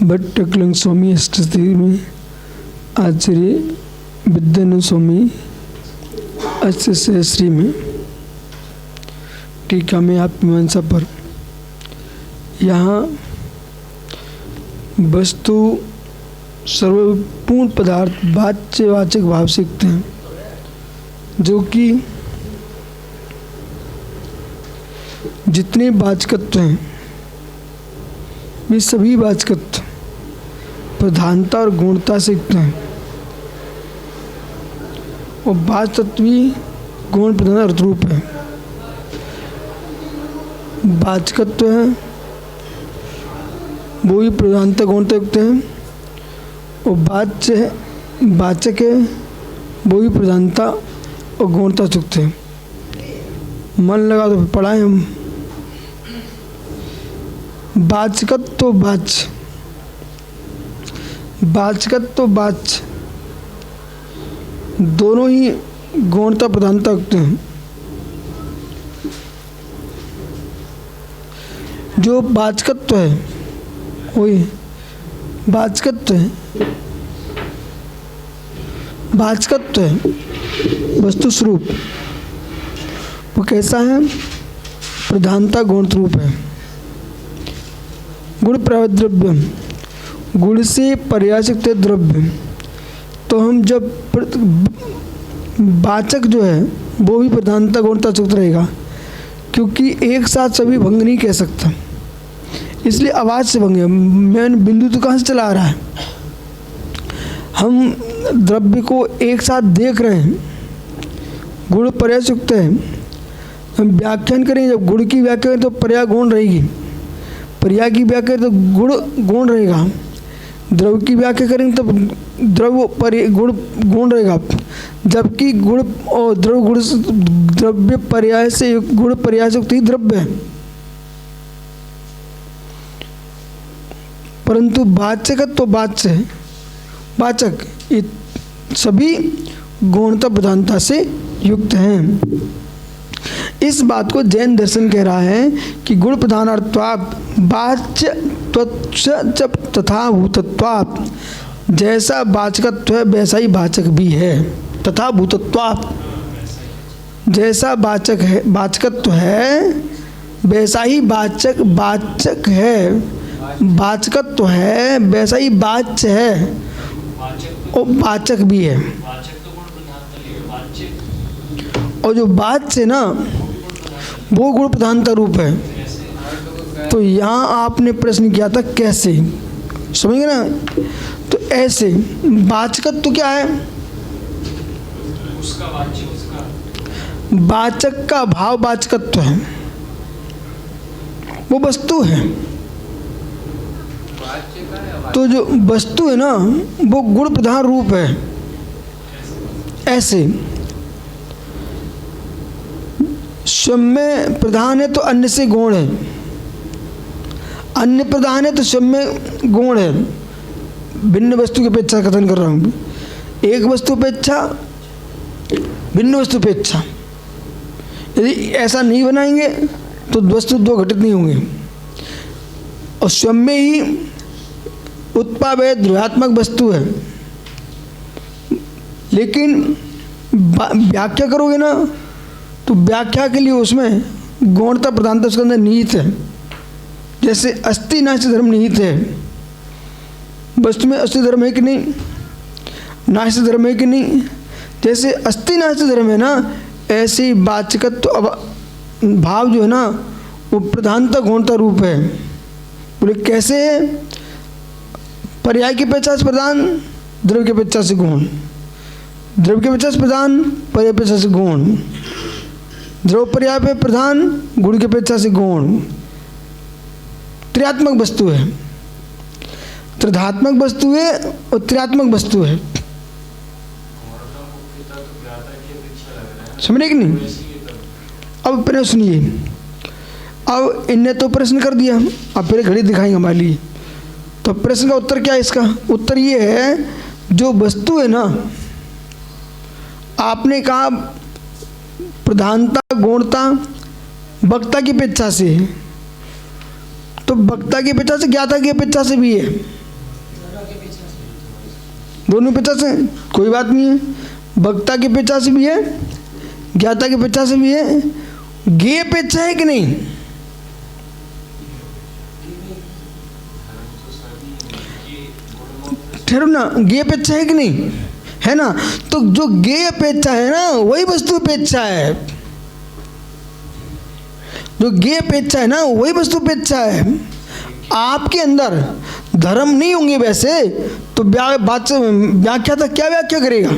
भट्टकलंग स्वामी अष्टस्थि में आचार्य विद्यानंद स्वामी अष्टश्री में टीका में आत्ममीमांसा पर यहाँ वस्तु सर्वपूर्ण पदार्थ वाच्यवाचक भाव सीखते हैं, जो कि जितने वाचकत्व हैं वे सभी वाचकत्व प्रधानता और गुणता सीखते हैं, और वाचकत्व ही गुण प्रधान अर्थ रूप है। वाचकत्व है वो ही प्रधानता गुणता युक्त है, और वाचक है वो ही प्रधानता और गुणता युक्त है। मन लगा तो पढ़ाएं हम। वाचकत्व वाच्य दोनों ही गुणता प्रधानता युक्त हैं। जो वाचकत्व है वही वाचकत्व है वस्तु स्वरूप, वो कैसा है? प्रधानता गुण रूप है। गुण प्रद्रव्यम, गुण से पर्याययुक्त द्रव्य। तो हम जब वाचक जो है वो भी प्रधानता गुणता युक्त रहेगा, क्योंकि एक साथ सभी भंग नहीं कह सकता, इसलिए आवाज़ से भंग है। मैंने बिंदु तो कहाँ से चला आ रहा है? हम द्रव्य को एक साथ देख रहे हैं, गुण पर्याययुक्त है। हम व्याख्यान करेंगे, जब गुण की व्याख्या करें तो पर्याय गुण रहेगी, पर्याय की व्याख्या करें तो गुण रहेगा, द्रव्य की व्याख्या करेंगे तो गुण रहेगा। जबकि गुण और द्रव्य पर्याय से गुण पर्याय से युक्त ही द्रव्य है, परंतु वाचकत्व वाचक ये सभी गुणता प्रधानता से युक्त हैं। इस बात को जैन दर्शन कह रहा है कि गुण प्रधानार्थत्वात् वाच्य तथा भूतत्वात्, जैसा वाचकत्व है वैसा ही वाचक भी है। तथा भूतत्वात्, जैसा वाचकत्व है वैसा ही वाचक है, वाचकत्व है वैसा ही वाच्य है और वाचक भी है। और जो वाच्य ना वो गुण प्रधानता रूप है। तो यहाँ आपने प्रश्न किया था कैसे, समझेंगे ना? तो ऐसे वाचकत्व क्या है? वाचक का भाव वाचकत्व है, वो वस्तु है। तो जो वस्तु है ना वो गुण प्रधान रूप है। ऐसे स्वयं में प्रधान है तो अन्य से गुण है, अन्य प्रधान है तो स्वयं में गुण है। भिन्न वस्तु की अपेक्षा कथन कर रहा हूँ, एक वस्तु अपेक्षा भिन्न वस्तु अपेक्षा। यदि ऐसा नहीं बनाएंगे तो वस्तु दो घटित नहीं होंगे। और स्वयं में ही उत्पाद द्रव्यात्मक वस्तु है, लेकिन व्याख्या करोगे ना तो व्याख्या के लिए उसमें गौणता प्रधानता उसके अंदर निहित है। जैसे अस्थि नास्ति धर्म निहित है, वस्तु में अस्थि धर्म है कि नहीं, नास्ति धर्म है कि नहीं। जैसे अस्थि नास्ति धर्म है ना, ऐसे ही वाचकत्व भाव जो है ना वो प्रधानता गौणता रूप है। बोले कैसे है? पर्याय की अपेक्षा से प्रधान, द्रव्य की अपेक्षा से गुण, द्रव्य की अपेक्षा से प्रधान, पर्याय की अपेक्षा से गुण, द्रव्य पर्याय पे प्रधान, गुण की अपेक्षा से गुण। त्रियात्मक वस्तु है, त्रिधात्मक वस्तु है और त्रियात्मक वस्तु है। समझे कि नहीं? अब प्रश्न सुनिए। अब इनने तो प्रश्न कर दिया, अब फिर घड़ी दिखाएंगे हमारे लिए। तो प्रश्न का उत्तर क्या है? इसका उत्तर ये है, जो वस्तु है ना, आपने कहा प्रधानता गौणता वक्ता की अपेक्षा से, तो वक्ता की अपेक्षा से ज्ञाता की अपेक्षा से भी है। दोनों पेचा से कोई बात नहीं है। वक्ता के पेचा से भी है, ज्ञाता के पेचा से भी है। ज्ञेय पेचा है कि नहीं? ठहरो ना, ज्ञेय पेचा है कि नहीं? है ना। तो जो ज्ञेय पेचा है ना वही वस्तु पेचा है। जो ज्ञेय पेचा है ना वही वस्तु पेचा है। आपके अंदर धर्म नहीं होंगे वैसे तो बात से व्याख्या तक क्या व्याख्या करेगा?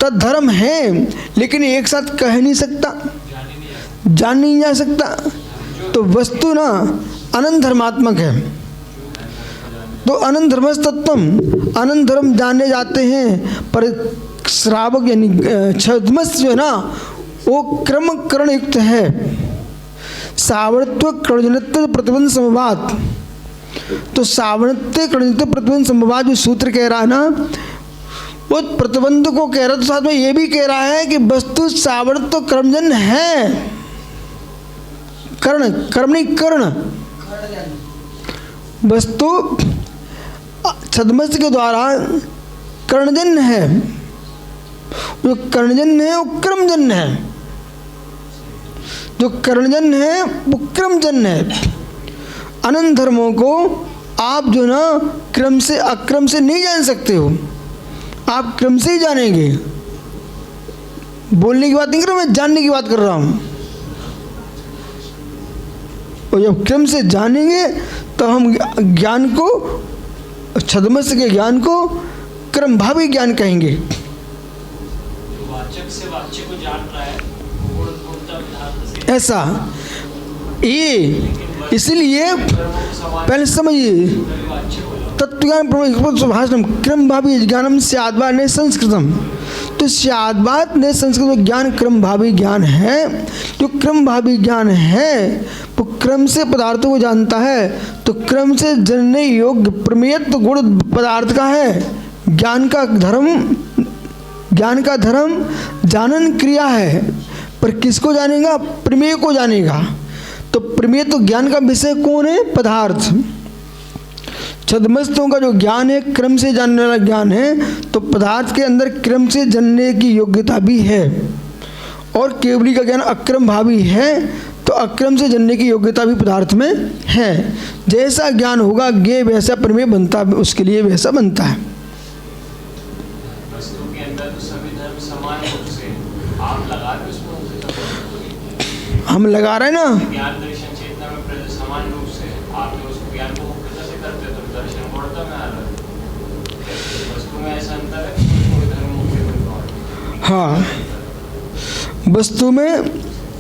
तद धर्म है लेकिन एक साथ कह नहीं सकता, जान नहीं जा सकता। तो वस्तु ना अनंत धर्मात्मक है। तो अनंत धर्मस तत्वम, अनंत धर्म जाने जाते हैं। पर श्रावक यानी छद्मस जो है ना वो क्रम करण युक्त है। सावर्त्व करणजनित्व प्रतिबंध समवाद। तो सावर्त्व करणजनित्व प्रतिबंध समवाद जो सूत्र कह रहा है ना वो प्रतिबंध को कह रहा है। तो साथ में ये भी कह रहा है कि वस्तु सावर्त्व कर्मजन है। कर्ण, कर्म नहीं कर्ण। वस्तु छद्मस के द्वारा कर्णजन है। जो कर्णजन है वो क्रमजन है। जो कर्णजन है वो क्रमजन है। अनंत धर्मों को आप जो ना क्रम से अक्रम से नहीं जान सकते हो, आप क्रम से ही जानेंगे। बोलने की बात नहीं कर रहा, मैं जानने की बात कर रहा हूँ। और जब क्रम से जानेंगे तो हम ज्ञान को, छद्मस के ज्ञान को क्रम भावी ज्ञान कहेंगे। वाचक से वाच्य को जान रहा है ऐसा ये, इसलिए पहले समझिए तत्वज्ञान प्रभाषणम क्रम भावी ज्ञानम स्याद्वा ने संस्कृतम। तो स्याद्वात ने संस्कृत ज्ञान क्रम भावी ज्ञान है। जो क्रम भावी ज्ञान है वो धर्म से पदार्थों को जानता है, तो क्रम से जनने योग्य प्रमेयत्व गुण पदार्थ का है। ज्ञान का धर्म जानन क्रिया है, पर किसको जानेगा? प्रमेय को जानेगा। तो प्रमेय तो ज्ञान का विषय कौन है? पदार्थ। छद्मस्तों का जो ज्ञान है क्रम से जानने वाला ज्ञान है, तो पदार्थ के अंदर क्रम से जानने की योग्यता भी है। और केवली का ज्ञान अक्रम भावी है, तो अक्रम से जानने की योग्यता भी पदार्थ में है। जैसा ज्ञान होगा ज्ञेय वैसा प्रमेय बनता, उसके लिए वैसा बनता है। वस्तु के अंदर तो सभी धर्म समान रूप से आप लगा रहे, उसमें हम लगा रहे हैं ना, ज्ञान दर्शन चेतना में समान रूप से आप उस ज्ञान को मुख्यता से करते हो, तो दर्शन गौणता में आ रहा है। वस्तु में ऐसा अंतर है कि कोई धर्म मुख्य बनता है। हाँ, वस्तु में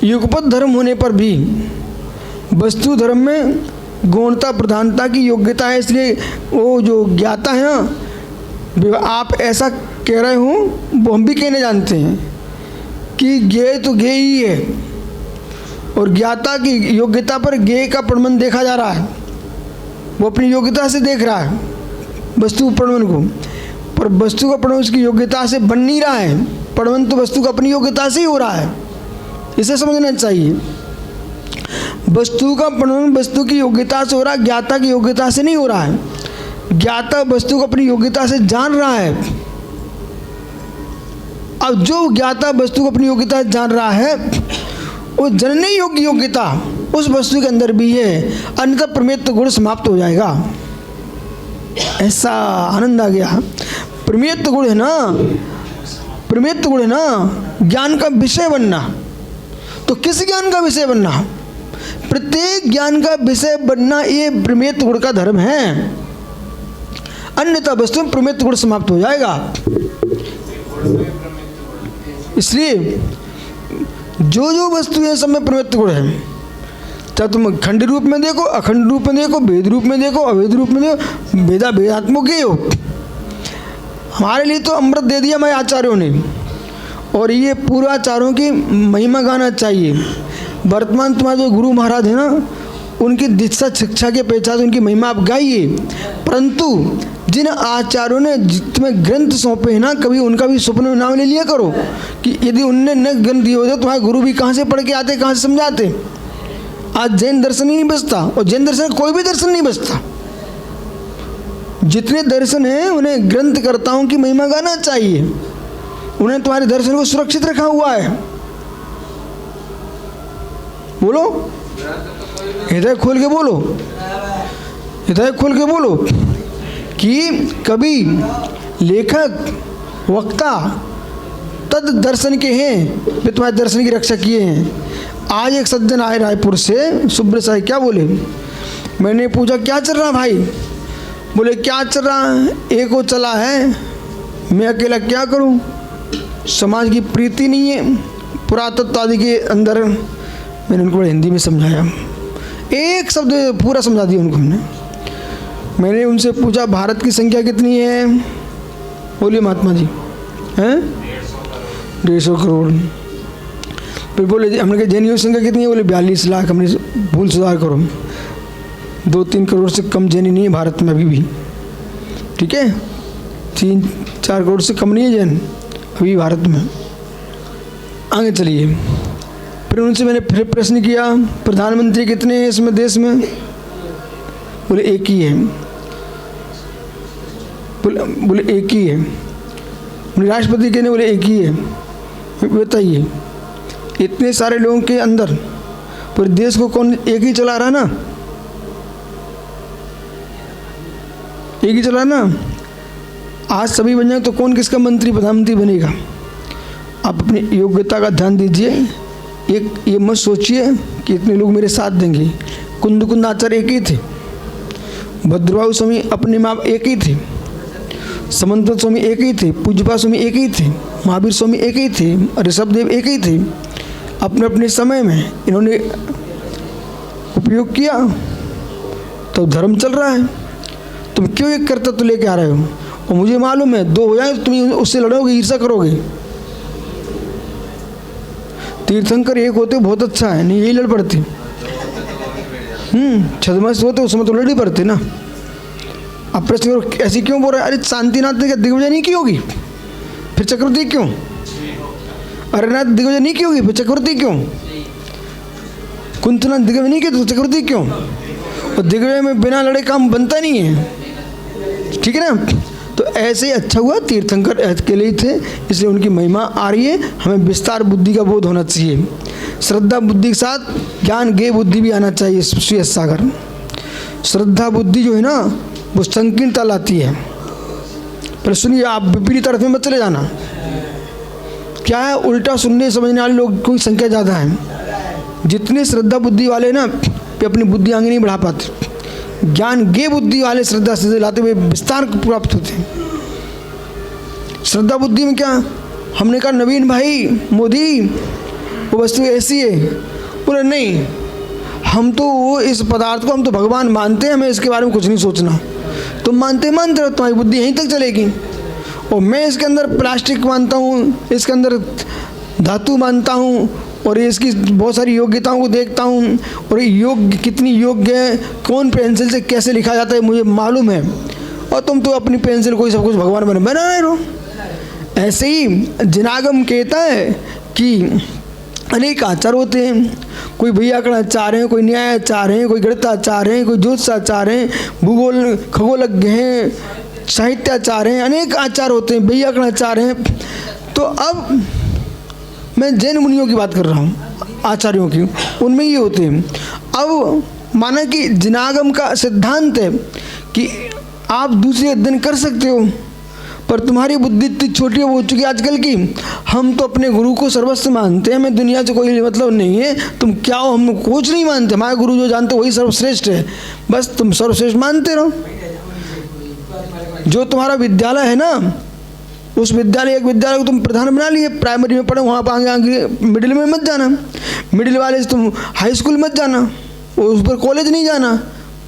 युगपत धर्म होने पर भी वस्तु धर्म में गौणता प्रधानता की योग्यता है। इसलिए वो जो ज्ञाता है ना, आप ऐसा कह रहे हो वो हम भी कहने जानते हैं कि ज्ञेय तो ज्ञेय ही है, और ज्ञाता की योग्यता पर ज्ञेय का प्रमाण देखा जा रहा है। वो अपनी योग्यता से देख रहा है वस्तु प्रमाण को, पर वस्तु का प्रमाण उसकी योग्यता से बन नहीं रहा है। प्रमाण तो वस्तु का अपनी योग्यता से ही हो रहा है, इसे समझना चाहिए। वस्तु का प्रमाण वस्तु की योग्यता से हो रहा है, ज्ञाता की योग्यता से नहीं हो रहा है। ज्ञाता वस्तु को अपनी योग्यता से जान रहा है। अब जो ज्ञाता वस्तु को अपनी योग्यता से जान रहा है, वो जनने योग्य योग्यता उस वस्तु के अंदर भी है, अन्यथा प्रमेयत्व गुण समाप्त हो जाएगा। ऐसा आनंद आ गया। प्रमेयत्व गुण है ना, प्रमेयत्व गुण है ना ज्ञान का विषय बनना। तो किस ज्ञान का विषय बनना? प्रत्येक ज्ञान का विषय बनना, ये प्रमेयत्व गुण का धर्म है। अन्यथा वस्तु में प्रमेयत्व गुण समाप्त हो जाएगा। इसलिए जो जो वस्तु है सब में प्रमेयत्व गुण है। चाहे तुम खंड रूप में देखो, अखंड रूप में देखो, भेद रूप में देखो, अभेद रूप में देखो, भेदात्मक ही हो। हमारे लिए तो अमृत दे दिया हमारे आचार्यों ने, और ये पूर्वाचार्यों की महिमा गाना चाहिए। वर्तमान तुम्हारे जो गुरु महाराज है ना, उनकी दीक्षा शिक्षा के पहचान उनकी महिमा आप गाइए। परंतु जिन आचार्यों ने तुम्हें ग्रंथ सौंपे हैं ना, कभी उनका भी स्वप्न में नाम ले लिया करो कि यदि उनने न ग्रंथ दिए होते, तुम्हारे गुरु भी कहाँ से पढ़ के आते, कहाँ से समझाते। आज जैन दर्शन ही नहीं बचता, और जैन दर्शन कोई भी दर्शन नहीं बचता। जितने दर्शन हैं उन्हें ग्रंथकर्ताओं की महिमा गाना चाहिए। उन्हें तुम्हारे दर्शन को सुरक्षित रखा हुआ है। बोलो, हृदय खोल के बोलो, हृदय खोल के बोलो कि कभी लेखक वक्ता तद दर्शन के हैं, वे तुम्हारे दर्शन की रक्षा किए हैं। आज एक सज्जन आए रायपुर से, सुब्र साहब, क्या बोले, मैंने पूछा क्या चल रहा भाई? बोले क्या चल रहा है, एक वो चला है, मैं अकेला क्या करूं, समाज की प्रीति नहीं है, पुरातत्व आदि के अंदर। मैंने उनको हिंदी में समझाया, एक शब्द पूरा समझा दिया उनको मैंने उनसे पूछा भारत की संख्या कितनी है? बोलिए महात्मा जी, हैं 150 करोड़। फिर बोले हमने कहा जैनियों की संख्या कितनी है? बोले 42 लाख। हमने भूल सुधार करो, 2-3 करोड़ से कम जैनी नहीं है भारत में अभी भी, ठीक है? 3-4 करोड़ से कम नहीं है जैन अभी भारत में। आगे चलिए। फिर उनसे मैंने फिर प्रश्न किया प्रधानमंत्री कितने हैं इसमें देश में? बोले एक ही है। बोले एक ही है। राष्ट्रपति कहने बोले एक ही है। बताइए इतने सारे लोगों के अंदर पूरे देश को कौन एक ही चला रहा ना? एक ही चला ना। आज सभी बन जाए तो कौन किसका मंत्री प्रधानमंत्री बनेगा? आप अपनी योग्यता का ध्यान दीजिए। एक ये मत सोचिए कि इतने लोग मेरे साथ देंगे। कुंद आचार्य एक ही थे, भद्रबाहु स्वामी अपने माँ एक ही थे, समंत स्वामी एक ही थे, पूज्यपा स्वामी एक ही थे, महावीर स्वामी एक ही थे, ऋषभदेव एक ही थे। अपने अपने समय में इन्होंने उपयोग किया तो धर्म चल रहा है। तुम क्यों एक कर्तव्य तो लेके आ रहे हो? और मुझे मालूम है 2 हो जाए तुम उससे लड़ोगे, ईर्ष्या करोगे। तीर्थंकर एक होते बहुत अच्छा है, नहीं यही लड़ पड़ते। छदमस्त होते उसमें तो लड़ ही पड़ते ना। अब प्रश्न करो ऐसी क्यों बोल रहे? अरे शांतिनाथ ने क्या दिग्विजय नहीं की होगी? फिर चक्रवर्ती क्यों? अरे नाथ दिग्विजय नहीं की होगी, फिर चक्रवर्ती क्यों? कुंतनाथ दिग्विजय नहीं किया तो चक्रवर्ती क्यों? और दिग्विजय में बिना लड़े काम बनता नहीं है, ठीक है ना? तो ऐसे ही अच्छा हुआ तीर्थंकर अकेले ही थे, इसलिए उनकी महिमा आ रही है। हमें विस्तार बुद्धि का बोध होना चाहिए। श्रद्धा बुद्धि के साथ ज्ञान गे बुद्धि भी आना चाहिए। श्री सागर श्रद्धा बुद्धि जो है ना वो संकीर्णता लाती है। पर सुनिए, आप विपरीत अर्थ में मत चले जाना। क्या है, उल्टा सुनने समझने वाले लोग की संख्या ज़्यादा है। जितने श्रद्धा बुद्धि वाले ना वे अपनी बुद्धि आगे नहीं बढ़ा पाते। ज्ञान गे बुद्धि वाले श्रद्धा से लाते हुए विस्तार प्राप्त होते हैं। श्रद्धा बुद्धि में क्या, हमने कहा नवीन भाई मोदी वो वस्तु ऐसी है, बोले नहीं हम तो इस पदार्थ को हम तो भगवान मानते हैं, हमें इसके बारे में कुछ नहीं सोचना। तुम मानते रहो, तुम्हारी बुद्धि यहीं तक चलेगी। और मैं इसके अंदर प्लास्टिक मानता हूँ, इसके अंदर धातु मानता हूँ, और इसकी बहुत सारी योग्यताओं को देखता हूँ, और योग्य कितनी योग्य है, कौन पेंसिल से कैसे लिखा जाता है मुझे मालूम है। और तुम तो अपनी पेंसिल को ही सब कुछ भगवान बना रहे हो। ऐसे ही जिनागम कहता है कि अनेक आचार होते हैं। कोई वैयाकरणाचार्य हैं, कोई न्यायाचार्य हैं, कोई गणिताचार्य हैं, कोई ज्योतिषाचार्य हैं, भूगोल खगोलज्ञ हैं, साहित्याचार्य हैं, अनेक आचार होते हैं, वैयाकरणाचार्य हैं। तो अब मैं जैन मुनियों की बात कर रहा हूँ, आचार्यों की, उनमें ये होते हैं। अब माना कि जिनागम का सिद्धांत है कि आप दूसरे अध्ययन कर सकते हो, पर तुम्हारी बुद्धि इतनी छोटी हो चुकी है आजकल की। हम तो अपने गुरु को सर्वस्व मानते हैं, हमें दुनिया से कोई मतलब नहीं है। तुम क्या हो, हम कुछ नहीं मानते। हमारे गुरु जो जानते वही सर्वश्रेष्ठ है, बस तुम सर्वश्रेष्ठ मानते रहो। जो तुम्हारा विद्यालय है ना, उस विद्यालय, एक विद्यालय को तुम प्रधान बना लिए, प्राइमरी में पढ़ो, वहाँ पर आगे मिडिल में मत जाना, मिडिल वाले से तुम हाई स्कूल मत जाना, उस पर कॉलेज नहीं जाना।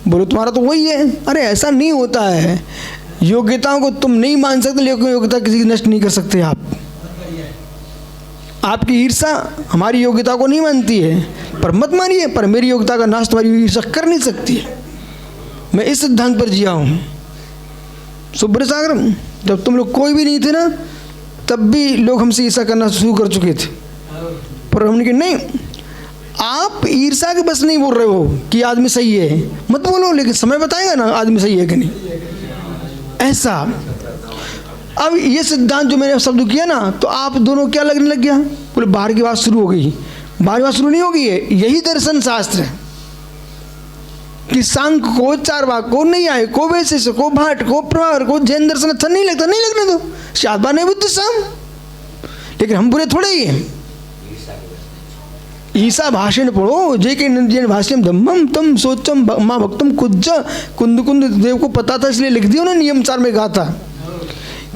बोलो तुम्हारा तो वही है। अरे ऐसा नहीं होता है। योग्यताओं को तुम नहीं मान सकते, लेकिन योग्यता किसी की नष्ट नहीं कर सकते आप। आपकी ईर्ष्या हमारी योग्यता को नहीं मानती है, पर मत मानिए, पर मेरी योग्यता का नाश तुम्हारी ईर्ष्या कर नहीं सकती है। मैं इस सिद्धांत पर जिया हूँ। सुब्र सागर, जब तुम लोग कोई भी नहीं थे ना, तब भी लोग हमसे ईर्ष्या करना शुरू कर चुके थे। पर हमने कहा नहीं, आप ईर्ष्या के बस नहीं बोल रहे हो कि आदमी सही है, मत बोलो, लेकिन समय बताएगा ना आदमी सही है कि नहीं। ऐसा। अब ये सिद्धांत जो मैंने शब्द किया ना, तो आप दोनों क्या लगने लग गया? बोले बाहर की बात शुरू हो गई। बाहर की बात शुरू नहीं होगी, है यही दर्शन शास्त्र है कि सांख को, चारवाक को, नैयाय को, वैशेषिक को, भाट को, प्रभाकर को जैन दर्शन अच्छा नहीं लगता, नहीं लगने दो, शादबा नहीं बुद्ध शाम। लेकिन हम बुरे थोड़े ही हैं। ईसा भाषण पढ़ो, जे के जैन भाष्यम धम्मम तम सोचम माँ भक्तम कुज्ज कुंद कुंद देव को पता था इसलिए लिख दिया उन्होंने, नियम चार में कहा था।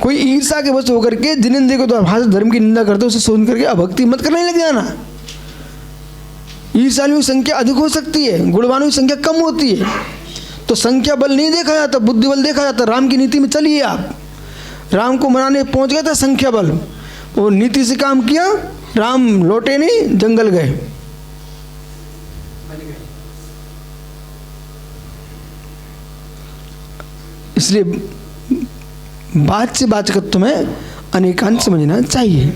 कोई ईर्षा के वश होकर के जिनेंद्र को तो भाषा धर्म की निंदा करते उसे सुन करके अभक्ति मत करने लग जाना। ईर्षालुओं की संख्या अधिक हो सकती है, गुणवानों की संख्या कम होती है। तो संख्या बल नहीं देखा जाता, बुद्धि बल देखा जाता। राम की नीति में चलिए आप। राम को मनाने पहुंच गया था संख्या बल, वो नीति से काम किया, राम लौटे नहीं, जंगल गए। इसलिए बात से वाचकत्व में अनेकांत समझना चाहिए।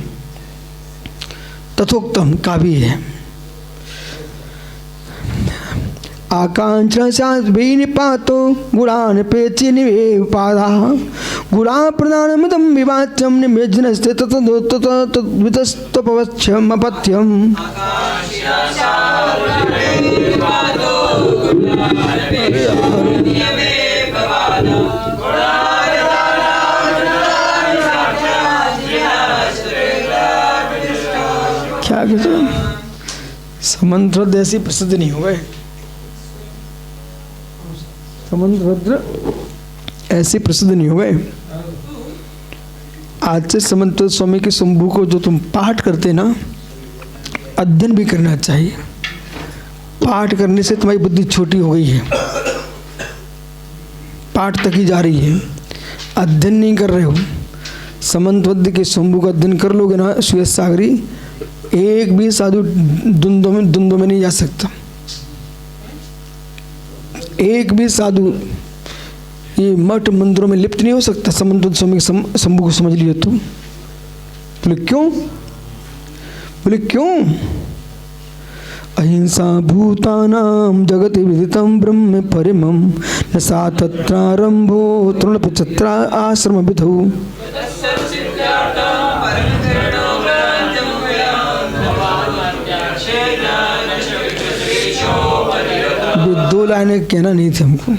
तथोक्तम काव्य है। आकांक्षास्त्वे निपातो गुणान् पेचि निवेपादा गुणा प्रधानमिदं विवाच्यं निमेज्यनस्ते तद्वितस्तपवच्छम् अपथ्यम्। क्या कहते हो? समंत्र ऐसी प्रसिद्ध नहीं हो गए। समंत्र ऐसे प्रसिद्ध नहीं हो गए। आज से समंत्र स्वामी के शंभू को जो तुम पाठ करते ना, अध्ययन भी करना चाहिए। पाठ करने से तुम्हारी बुद्धि छोटी हो गई है, पाठ तक ही जा रही है, अध्ययन नहीं कर रहे हो। समंतवद्य के शंभू का अध्ययन कर लोगे ना, श्वेत सागरी, एक भी साधु द्वंद्व में नहीं जा सकता। एक भी साधु ये मठ मंदिरों में लिप्त नहीं हो सकता। समंत स्वामी शंभू को समझ लिए तुम। बोले क्यों? बोले क्यों? अहिंसा भूतानां जगति विदितं ब्रह्म परमं न सा तत्रारंभो तृणपचत्रा आश्रम विधौ। दो लाइनें कहना नहीं थे हमको,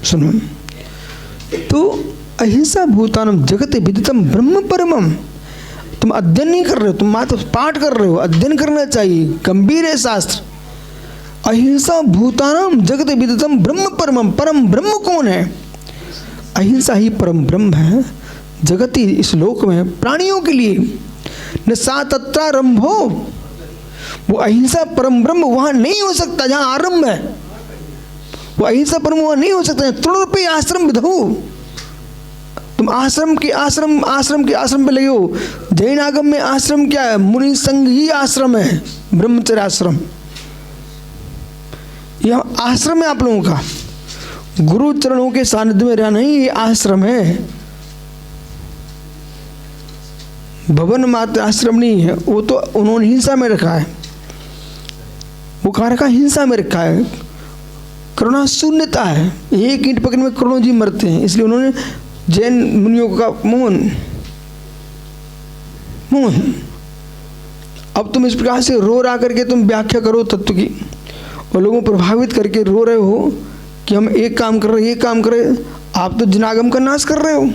सुनो। तो अहिंसा भूतानम जगत विदितम ब्रह्म परमम। तुम अध्ययन नहीं कर रहे हो, तुम मात्र पाठ कर रहे हो। अध्ययन करना चाहिए, गंभीर है शास्त्र। अहिंसा भूतानम जगत विदितम ब्रह्म परमम। परम ब्रह्म कौन है? अहिंसा ही परम ब्रह्म है जगति, इस लोक में प्राणियों के लिए। न सा तत्रारंभो, वो अहिंसा परम ब्रह्म वहां नहीं हो सकता जहां आरंभ है। वो अहिंसा परम वहां नहीं हो सकता। तृणरूपी आश्रम विधौ, तुम आश्रम के आश्रम पे लगे हो। जैन आगम में आश्रम क्या है? मुनि संघ ही आश्रम है, ब्रह्मचर्य आश्रम। यह आश्रम है आप लोगों का। गुरु चरणों के सानिध्य में रहना ही ये आश्रम है। भवन मात्र आश्रम नहीं है। वो तो उन्होंने हिंसा में रखा है, वो कहाँ रखा? हिंसा में रखा है। करुणा शून्यता है। एक ईंट पकड़ने में करोड़ों जीव मरते हैं, इसलिए उन्होंने जैन मुनियों का मौन। अब तुम इस प्रकार से रो रा करके तुम व्याख्या करो तत्व की, और लोगों को प्रभावित करके रो रहे हो कि हम एक काम कर रहे हैं, ये काम कर रहे हैं। आप तो जनागम का नाश कर रहे हो।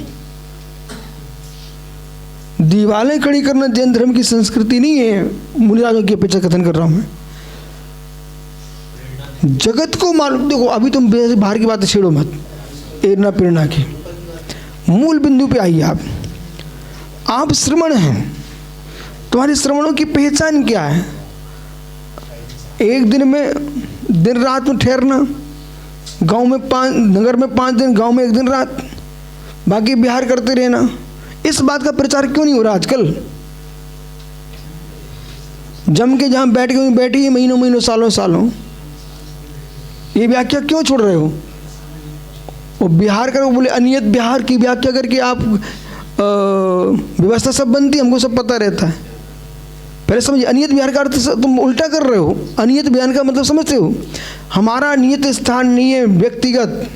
दीवालें खड़ी करना जैन धर्म की संस्कृति नहीं है। मुनिराजों की अपेक्षा कथन कर रहा हूं मैं। जगत को मालूम। देखो अभी तुम बाहर की बातें छेड़ो मत, एरना प्रेरणा की मूल बिंदु पे आइए। आप श्रमण हैं, तुम्हारे श्रमणों की पहचान क्या है? एक दिन में, दिन रात में ठहरना, गांव में 5, नगर में 5 दिन, गांव में 1 दिन रात, बाकी बिहार करते रहना। इस बात का प्रचार क्यों नहीं हो रहा आजकल? जम के जहां बैठ के बैठी है महीनों महीनों सालों सालों, ये व्याख्या क्यों छोड़ रहे हो? वो बिहार करो, बोले अनियत बिहार की व्याख्या करके आप व्यवस्था सब बनती, हमको सब पता रहता है। पहले समझिए, अनियत बिहार का अर्थ तुम उल्टा कर रहे हो। अनियत बयान का मतलब समझते हो? हमारा नियत स्थान नहीं है व्यक्तिगत,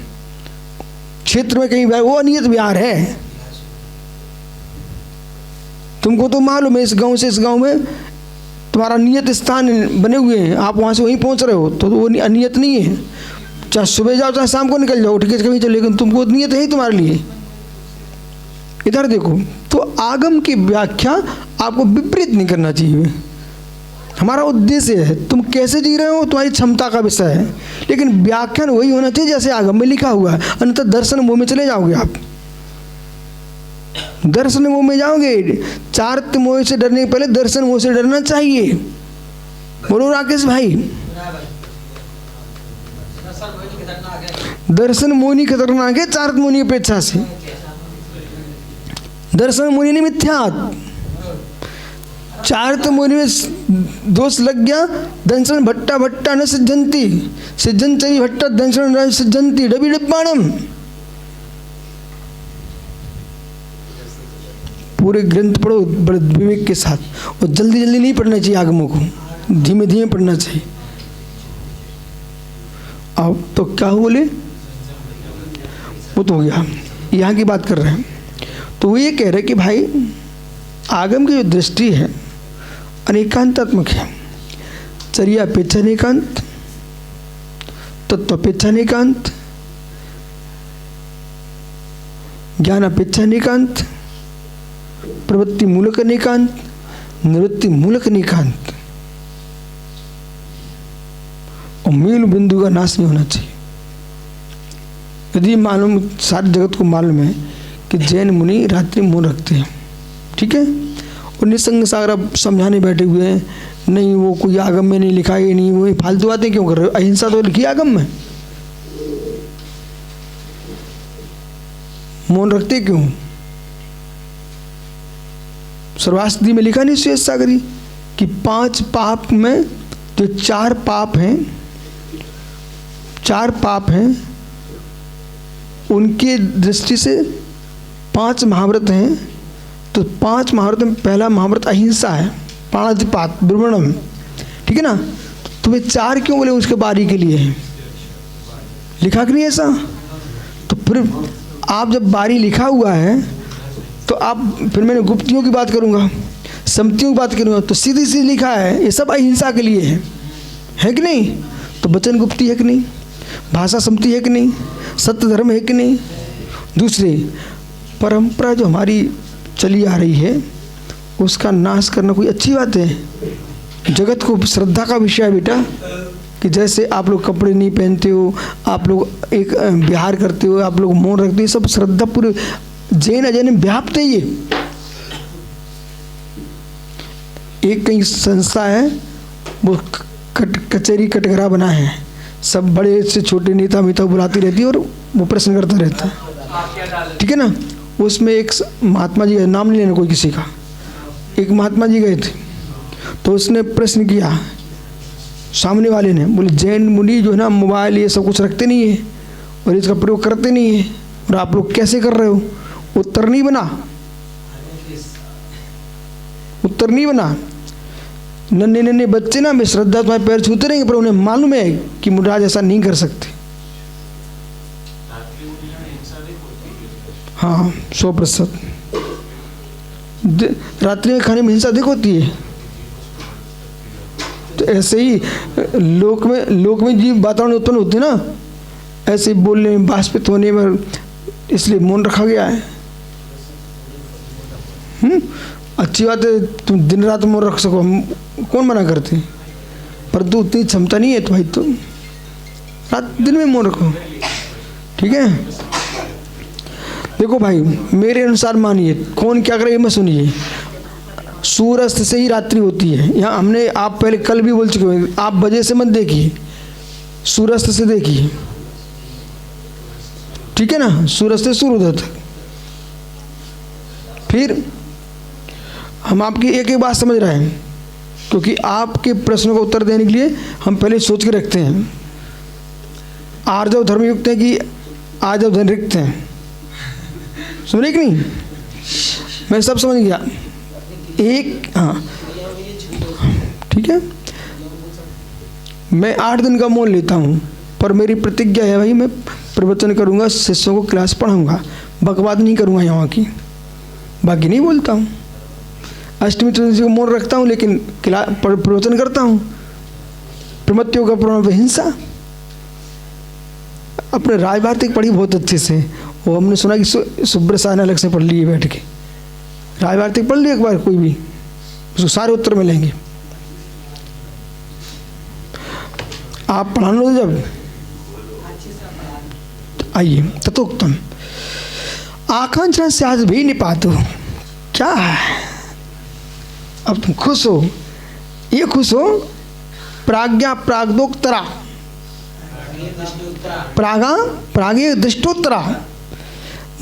क्षेत्र में कहीं वो अनियत विहार है। तुमको तो मालूम है इस गांव से इस गांव में तुम्हारा नियत स्थान बने हुए हैं, आप वहाँ से वहीं पहुँच रहे हो, तो वो अनियत नहीं है। चाहे सुबह जाओ चाहे शाम को निकल जाओ, ठीक है कहीं चलो, लेकिन तुमको नियत है ही तुम्हारे लिए। इधर देखो, तो आगम की व्याख्या आपको विपरीत नहीं करना चाहिए। हमारा उद्देश्य है तुम कैसे जी रहे हो तुम्हारी क्षमता का विषय है, लेकिन व्याख्यान वही होना चाहिए जैसे आगम में लिखा हुआ है, अन्यथा दर्शन मोह में चले जाओगे आप। दर्शन मोह में जाओगे, चारित्र मोह से डरने के पहले दर्शन मोह से डरना चाहिए। बोलो राकेश भाई, दर्शन मोहिनी खतरनाक है चारित्र मोहिनी अपेक्षा से। दर्शन मोहिनी मिथ्यात्, चारित्र मोहिनी में दोष लग गया। दंशन भट्टा भट्टा न सिद्धंती, सिद्धंती भट्टा दंशन न सिद्धंती, डबी डिब्बाणम। पूरे ग्रंथ पढ़ो बड़े विवेक के साथ, और जल्दी जल्दी नहीं पढ़ना चाहिए आगमों को, धीमे धीमे पढ़ना चाहिए। अब तो क्या बोले, वो तो हो गया, यहाँ की बात कर रहे हैं। तो वो ये कह रहे कि भाई आगम की जो दृष्टि है अनेकांतात्मक है। चर्या अपेक्षा अनेकांत, तत्व अपेक्षा अनेकांत, ज्ञान अपेक्षा अनेकांत, प्रवृत्ति मूलक अनेकांत, निवृत्ति मूलक अनेकांत, और मूल बिंदु का नाश नहीं होना चाहिए। यदि मालूम, सारे जगत को मालूम है कि जैन मुनि रात्रि मौन रखते हैं, ठीक है, और निसंग सागर अब समझाने बैठे हुए हैं, नहीं वो कोई आगम में नहीं लिखा है, नहीं वो फालतू बातें क्यों कर रहे हो, अहिंसा तो लिखी आगम में, मौन रखते क्यों? सर्वास्ति में लिखा नहीं श्वेत सागरी कि 5 पाप में जो 4 पाप हैं, 4 पाप हैं, उनके दृष्टि से 5 महाव्रत हैं, तो 5 महाव्रत में पहला महाव्रत अहिंसा है, प्राणातिपात दुर्वर्णम, ठीक है ना। तो वे 4 क्यों बोले उसके बारी के लिए है, लिखा कि नहीं ऐसा? तो फिर आप जब बारी लिखा हुआ है तो आप, फिर मैंने गुप्तियों की बात करूंगा, सम्मतियों की बात करूंगा, तो सीधी सीधी लिखा है ये सब अहिंसा के लिए है कि नहीं? तो वचन गुप्ती है कि नहीं, भाषा सम्मति है कि नहीं, सत्य धर्म है कि नहीं? दूसरे, परंपरा जो हमारी चली आ रही है उसका नाश करना कोई अच्छी बात है? जगत को श्रद्धा का विषय है बेटा, कि जैसे आप लोग कपड़े नहीं पहनते हो, आप लोग एक विहार करते हो, आप लोग मौन रखते हो, सब श्रद्धा पूरे जैन अजैन में व्याप्त है। ये एक कहीं संस्था है, वो कचहरी कटघरा बना है, सब बड़े से छोटे नेता मिता बुलाती रहती है और वो प्रश्न करता रहता है, ठीक है ना। उसमें एक महात्मा जी, नाम नहीं लेना कोई किसी का, एक महात्मा जी गए थे, तो उसने प्रश्न किया सामने वाले ने, बोले जैन मुनि जो है ना मोबाइल ये सब कुछ रखते नहीं है और इसका प्रयोग करते नहीं है, और आप लोग कैसे कर रहे हो? उत्तर नहीं बना, उत्तर नहीं बना। नन्हे नन्हे बच्चे ना में श्रद्धा तुम्हारे पैर छूते रहेंगे, पर उन्हें मालूम है कि मुराज ऐसा नहीं कर सकते। हाँ 100%। रात्रि में खाने में हिंसा अधिक होती है। तो ऐसे ही लोक में जीव वातावरण उत्पन्न होते ना, ऐसे ही बोलने में, बाष्पित होने में, इसलिए मौन रखा गया है। अच्छी बात है, तुम दिन रात मौन रख सको, हम कौन मना करते, पर तो उतनी क्षमता नहीं है तो भाई तुम रात दिन में मौन रखो, ठीक है। देखो भाई मेरे अनुसार मानिए, कौन क्या करे मत सुनिए, सूर्यास्त से ही रात्रि होती है। यहाँ हमने, आप पहले कल भी बोल चुके हो, आप बजे से मत देखिए, सूर्यास्त से देखिए, ठीक है ना, सूर्यास्त से सूर्योदय तक। फिर हम आपकी एक एक बात समझ रहे हैं, क्योंकि आपके प्रश्नों का उत्तर देने के लिए हम पहले सोच के रखते हैं। आर्जव धर्मयुक्त है कि आर्जव धन रिक्त हैं, सुन रहे कि नहीं? मैं सब समझ गया। एक, हाँ ठीक है, मैं 8 दिन का मौन लेता हूँ, पर मेरी प्रतिज्ञा है भाई मैं प्रवचन करूँगा, शिष्यों को क्लास पढ़ाऊँगा, बकवाद नहीं करूँगा यहाँ की, बाकी नहीं बोलता हूँ। अष्टमी चतुर्दशी को मौन रखता हूँ, लेकिन प्रवचन करता हूँ। प्रमत्यों का प्रणव हिंसा। अपने राजभारती पढ़ी बहुत अच्छे से, वो हमने सुना कि सुब्रसाय ने अलग से पढ़ ली है बैठ के। राजभारती पढ़ ली एक बार कोई भी, उसको सारे उत्तर मिलेंगे। आप पढ़ा लो जब, आइए। तथोक्तम आकांक्षा से आज भी निपातो, क्या है? अब तुम खुश हो, ये खुश हो, प्राज्ञा प्राग्दोत्तरा, प्रागे दृष्टोत्तरा,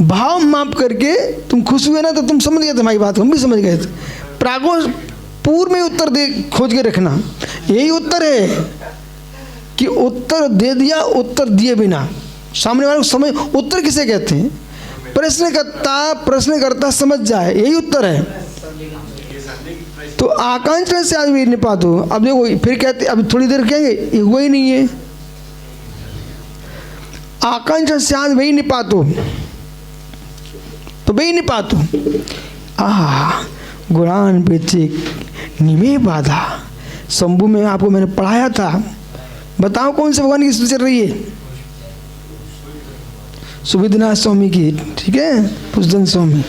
भाव माप करके तुम खुश हुए ना, तो तुम समझ गए थे हमारी बात, हम भी समझ गए थे। प्रागो पूर्व में उत्तर दे खोज के रखना, यही उत्तर है कि उत्तर दे दिया, उत्तर दिए बिना सामने वाले को समझ, उत्तर किसे कहते हैं? प्रश्नकर्ता समझ जाए, यही उत्तर है। तो आकांक्षा से आज भी निपात हो। अब देखो फिर कहते, अब थोड़ी देर कहेंगे ये हुआ ही नहीं है। आकांक्षा से आज वही निपात हो, तो वही निपात हो। गुणान बेचे निमे बाधा। शंभू में आपको मैंने पढ़ाया था, बताओ कौन से भगवान की स्तुति चल रही है? सुविधनाथ स्वामी की, ठीक है, पुष्पन स्वामी।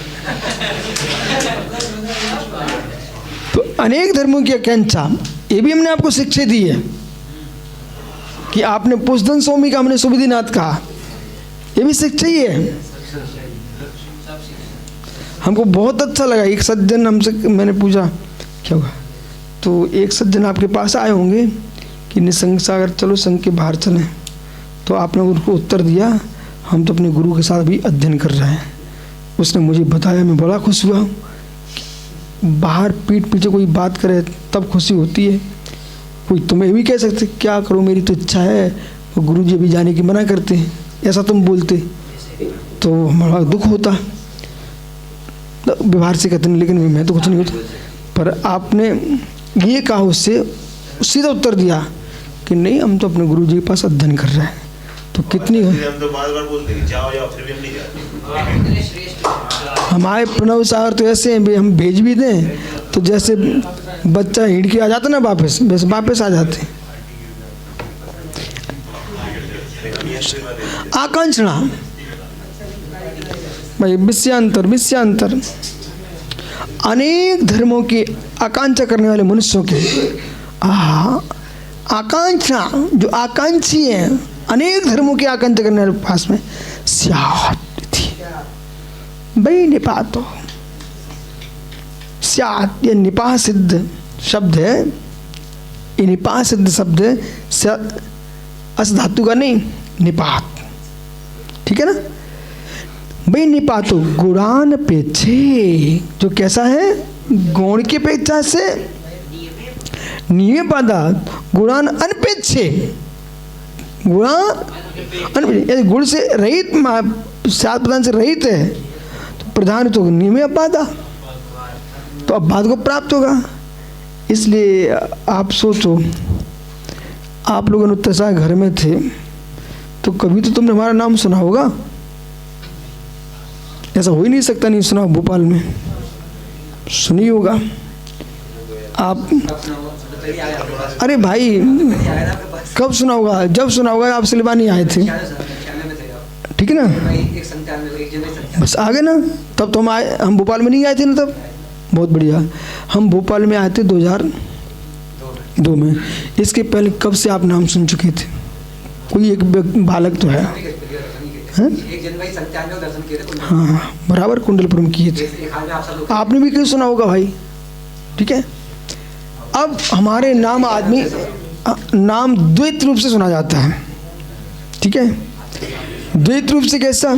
तो अनेक धर्मों की आकांक्षा, ये भी हमने आपको शिक्षा दी है कि आपने पुष्पन स्वामी का, हमने सुविधिनाथ कहा, ये भी शिक्षा ही है। हमको बहुत अच्छा लगा। एक सज्जन हमसे, मैंने पूछा क्या होगा, तो एक सज्जन आपके पास आए होंगे कि निसंग सागर चलो, संघ के बाहर चलें, तो आपने उनको उत्तर दिया हम तो अपने गुरु के साथ भी अध्ययन कर रहे हैं। उसने मुझे बताया, मैं बड़ा खुश हुआ। बाहर पीठ पीछे कोई बात करे तब खुशी होती है। कोई तुम्हें भी कह सकते क्या करो, मेरी तो इच्छा है, वो गुरु जी भी जाने की मना करते हैं, ऐसा तुम बोलते तो हमारा दुख होता। तो व्यवहार से कहते नहीं, लेकिन मैं तो कुछ नहीं होता। पर आपने ये कहा, उससे सीधा उत्तर दिया कि नहीं, हम तो अपने गुरु जी के पास अध्ययन कर रहे हैं। तो कितनी हम तो बार-बार बोलते हैं जाओ जाओ, फिर भी हम नहीं जाते। हमारे प्रणव सागर तो ऐसे हैं, हम भेज भी दें तो जैसे बच्चा हिड़ के आ जाता ना वापस, वैसे वापस आ जाते। आकांक्षा भाई, विषयांतर अनेक धर्मों की आकांक्षा करने वाले मनुष्यों की आकांक्षा, जो आकांक्षी है, अनेक धर्मों की आकांक्षा करने वाले पास में स्यात् थी भाई। निपात हो, स्यात् ये निपाह सिद्ध शब्द है, ये निपाह सिद्ध शब्द है, अस धातु का नहीं, निपात, ठीक है ना भाई। निपातो गुणान पेक्षे, जो कैसा है, गुण की अपेक्षा से नियम पदार्थ, गुणान अनपेक्षे, गुण से रहित, सात प्रधान से रहित है, तो प्रधान तो नियम बाधा, तो अब बात को प्राप्त होगा। इसलिए आप सोचो, आप लोग उत्तसा घर में थे तो कभी तो तुमने हमारा नाम सुना होगा, ऐसा हो ही नहीं सकता नहीं सुना। भोपाल में सुनी होगा आप। अरे भाई कब सुना होगा? जब सुना होगा आप सिलवानी आए थे, ठीक है ना, बस आ गए ना। तब तो हम आए, हम भोपाल में नहीं आए थे ना तब। बहुत बढ़िया, हम भोपाल में आए थे 2002 में। इसके पहले कब से आप नाम सुन चुके थे? कोई एक बालक तो है, हाँ बराबर कुंडलपुर में किए थे, आपने भी कहीं सुना होगा भाई, ठीक है। अब हमारे नाम आदमी नाम द्वैत रूप से सुना जाता है, ठीक है। द्वैत रूप से कैसा?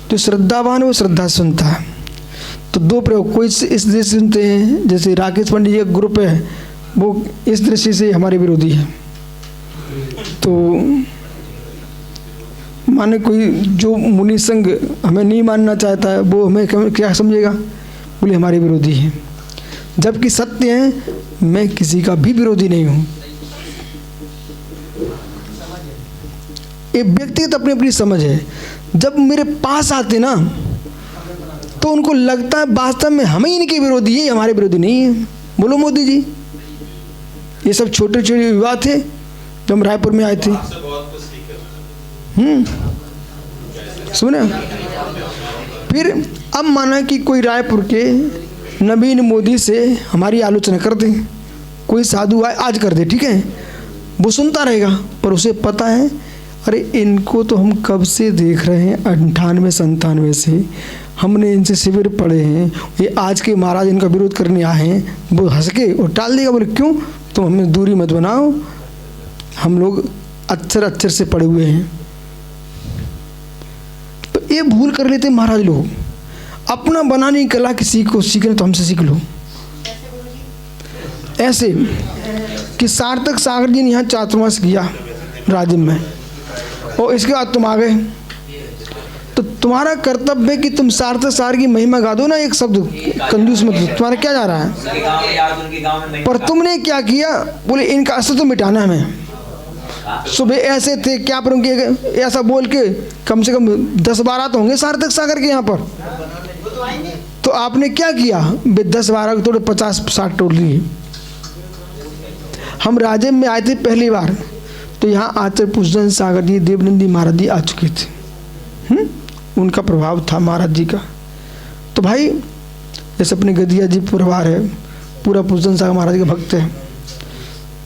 तो श्रद्धावान वो श्रद्धा सुनता है। तो दो प्रयोग, कोई इस दृष्टि से सुनते हैं, जैसे राकेश पंडित जी का ग्रुप है, वो इस दृष्टि से हमारे विरोधी है। तो माने कोई जो मुनि संघ हमें नहीं मानना चाहता है, वो हमें क्या समझेगा? बोले हमारे विरोधी हैं। जबकि सत्य है, मैं किसी का भी विरोधी नहीं हूँ। ये व्यक्तिगत अपनी अपनी समझ है। जब मेरे पास आते ना तो उनको लगता है वास्तव में हम ही इनके विरोधी हैं, हमारे विरोधी नहीं है। बोलो मोदी जी, ये सब छोटे छोटे विवाद थे जब हम रायपुर में आए थे। सुने, फिर अब माना कि कोई रायपुर के नवीन मोदी से हमारी आलोचना कर दे, कोई साधु आए आज कर दे, ठीक है, वो सुनता रहेगा, पर उसे पता है अरे इनको तो हम कब से देख रहे हैं, 98-97 से हमने इनसे शिविर पढ़े हैं, ये आज के महाराज इनका विरोध करने आए हैं। वो हंस के और टाल देगा, बोले क्यों, तो हमें दूरी मत बनाओ, हम लोग अक्षर से पढ़े हुए हैं। तो ये भूल कर लेते महाराज लोग, अपना बनाने की कला किसी को सीखना तो हमसे सीख लो। ऐसे कि सार्थक सागर जी ने यहाँ चातुर्मास किया राज्य में, और इसके बाद तुम आ गए, तो तुम्हारा कर्तव्य है कि तुम सार्थक सागर की महिमा गा दो ना, एक शब्द कंजूस मत, तुम्हारा क्या जा रहा है। पर तुमने क्या किया, बोले इनका अस्तित्व मिटाना हमें। सुबह ऐसे थे क्या पर उनके ऐसा बोल के कम से कम 10-12 तो होंगे सार्थक सागर के यहाँ पर। तो आपने क्या किया, 10-12 को थोड़े 50-60 तोड़ लिए। हम राज्य में आए थे पहली बार, तो यहाँ आचार्य पुष्पचंद सागर जी, देवनंदी महाराज जी आ चुके थे। उनका प्रभाव था महाराज जी का। तो भाई जैसे अपने गदिया जी परिवार है, पूरा पुष्पचंद सागर महाराज के भक्त है,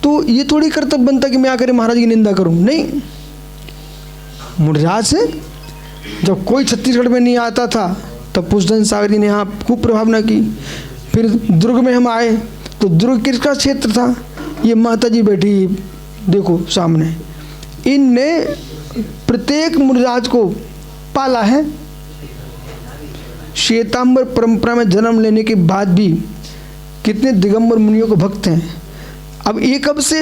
तो ये थोड़ी कर्तव्य बनता कि मैं आकर महाराज की निंदा करूं। नहीं, मुर्राज से जब कोई छत्तीसगढ़ में नहीं आता था तब पुष्पचंद सागर जी ने यहाँ खूब प्रभावना की। फिर दुर्ग में हम आए तो दुर्ग किसका क्षेत्र था, ये माता जी बैठी देखो सामने, इनने प्रत्येक मुनिराज को पाला है। श्वेतांबर परंपरा में जन्म लेने के बाद भी कितने दिगंबर मुनियों को भक्त हैं। अब ये कब से,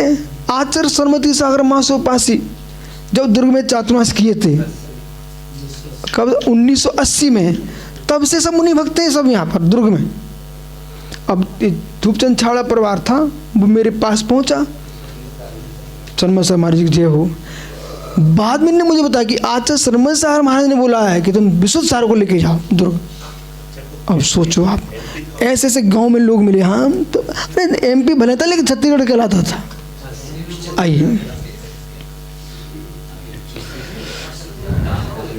आचार्य सरस्वती सागर मासोपासी जब दुर्ग में चातुर्मास किए थे, कब 1980 में, तब से सब मुनि भक्त हैं सब यहाँ पर दुर्ग में। अब धूपचंद छावड़ा परिवार था, वो मेरे पास पहुंचा, चन्मय साहब महाराज जी की जय हो। बाद में ने मुझे बताया कि आचार्य सरमय साहब महाराज ने बोला है कि तुम विशुद्ध सार को लेके जाओ दुर्ग। अब सोचो आप, ऐसे ऐसे गांव में लोग मिले। हाँ तो अरे एमपी भले था लेकिन छत्तीसगढ़ कहलाता था। आइए,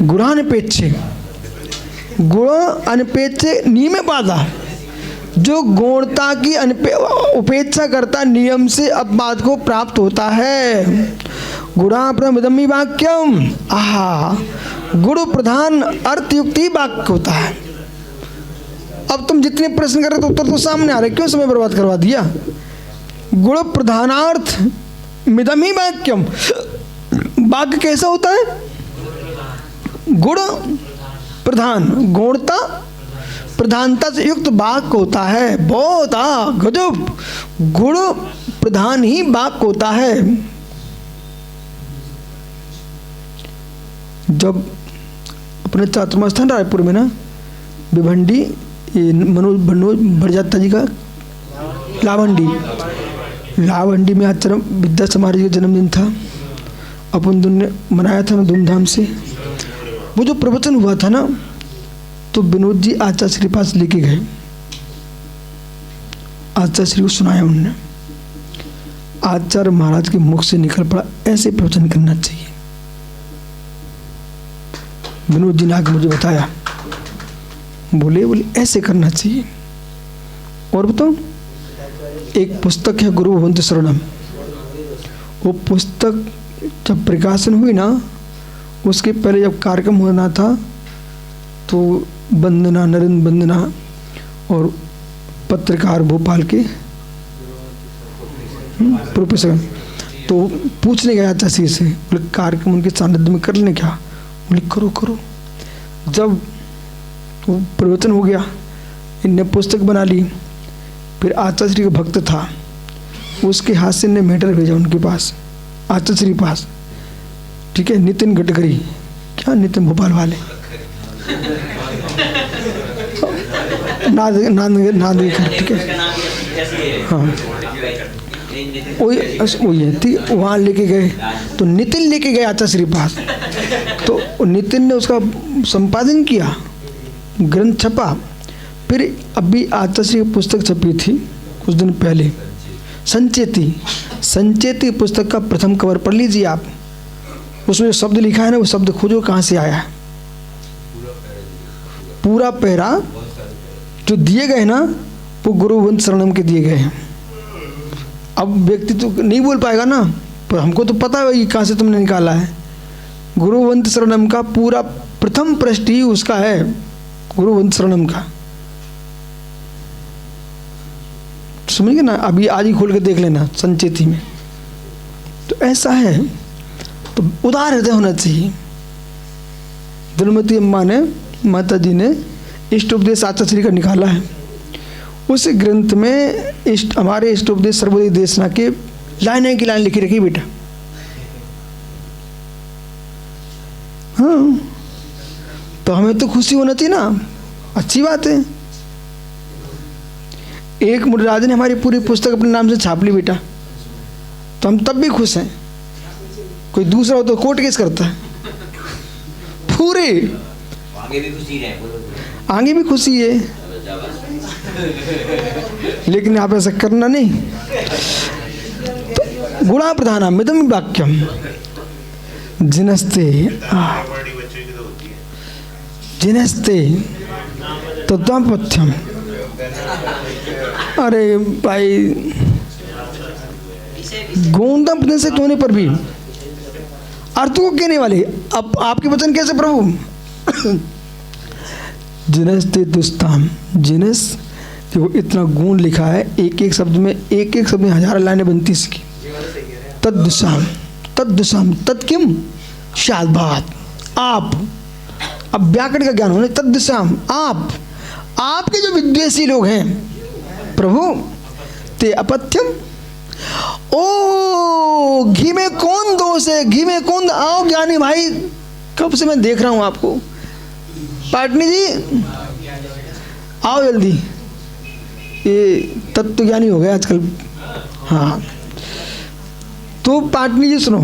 गुणानपेक्षे, गुण अनपेक्षे नियमे पाता, जो गौणता की उपेक्षा करता नियम से अपवाद को प्राप्त होता है। गुणाप्रमिदमी वाक्यम, आहा, गुण प्रधान अर्थयुक्ति वाक्य होता है। अब तुम जितने प्रश्न कर रहे तो उत्तर तो सामने आ रहे, क्यों समय बर्बाद करवा दिया। गुण प्रधानार्थ मिदमी वाक्यम, वाक्य कैसा होता है, गुण प्रधान, गौणता प्रधानता से युक्त वाक्य होता है। बहुत गजब, गुण प्रधान ही वाक्य होता है। जब अपने चातुर्मास था रायपुर में ना, भिवंडी, ये मनोज बड़जात्ता जी का लावंडी में आचार्य विद्या समाज का जन्मदिन था। अपन ने मनाया था ना धूमधाम से। वो जो प्रवचन हुआ था ना, तो विनोद जी आचार्य श्री पास लेके गए, आचार्य श्री को सुनाया उन्होंने। आचार्य महाराज के मुख से निकल पड़ा, ऐसे प्रवचन करना चाहिए। विनोद जी ने आके मुझे बताया, बोले ऐसे करना चाहिए। और बताओ, एक पुस्तक है गुरु भवन्तु शरणम, वो पुस्तक जब प्रकाशन हुई ना, उसके पहले जब कार्यक्रम होना था तो वंदना, नरेंद्र वंदना और पत्रकार भोपाल के प्रोफेसर तो पूछने गया आचार्य से, बोले कार्यक्रम उनके सानिध्य में कर लें क्या, बोले करो करो। जब वो प्रवचन हो गया, इनने पुस्तक बना ली। फिर आचार्य श्री का भक्त था, उसके हाथ से इनने मेटर भेजा उनके पास, आचार्य श्री पास, ठीक है, नितिन गडकरी, क्या नितिन भोपाल वाले, नाद ठीक है, हाँ। वही है, ठीक। वहाँ लेके गए तो नितिन लेके गए आचार्य पास, तो नितिन ने उसका संपादन किया, ग्रंथ छपा। फिर अभी आचार्य की पुस्तक छपी थी कुछ दिन पहले, संचेती पुस्तक का प्रथम कवर पढ़ लीजिए आप। उसमें जो शब्द लिखा है ना, वो शब्द खोजो कहाँ से आया है। पूरा पैरा जो दिए गए ना, वो गुरुवंत शरणम के दिए गए हैं। अब व्यक्ति तो नहीं बोल पाएगा ना, पर हमको तो पता है कहाँ से तुमने निकाला है। गुरुवंत शरणम का पूरा प्रथम पृष्ठ ही उसका है, गुरुवंत शरणम का। समझिए ना, अभी आज ही खोल के देख लेना संचेती में। तो ऐसा है, तो उदार हृदय होना चाहिए। धनमती अम्मा ने, माता जी ने इष्टोपदेश आचार्य का निकाला है। उस ग्रंथ में हमारे इष्टोपदेश सर्वोदय देशना के लाइन की लाइन लिखी रखी बेटा। हाँ, तो हमें तो खुशी होना चाहिए ना, अच्छी बात है। एक मुराद ने हमारी पूरी पुस्तक अपने नाम से छाप ली बेटा, तो हम तब भी खुश हैं। कोई दूसरा हो तो कोर्ट केस करता है पूरे। आगे भी खुशी है, लेकिन आप ऐसा करना नहीं। तो गुणा प्रधानमिदं वाक्यम जिनस्ते तद्वापथ्यम। अरे भाई, गौंदम से होने पर भी अर्थ को कहने वाले, अब आपके वचन कैसे प्रभु? जिनस्ते दुस्ताम, जिनस देखो इतना गुण लिखा है, एक एक शब्द में हजारों लाइनें बनती इसकी। तद्दुषाम तत्किम शादभात, आप। अब व्याकरण का ज्ञान होने, तद्दुषाम आपके जो विद्वेषी लोग हैं प्रभु, ते अपथ्यम। ओ घी में कौन दोष है, घी में कौन? आओ ज्ञानी भाई, कब से मैं देख रहा हूं आपको। पाटनी जी आओ जल्दी, ये तत्व ज्ञानी हो गए आजकल। हाँ, तो पाटनी जी सुनो,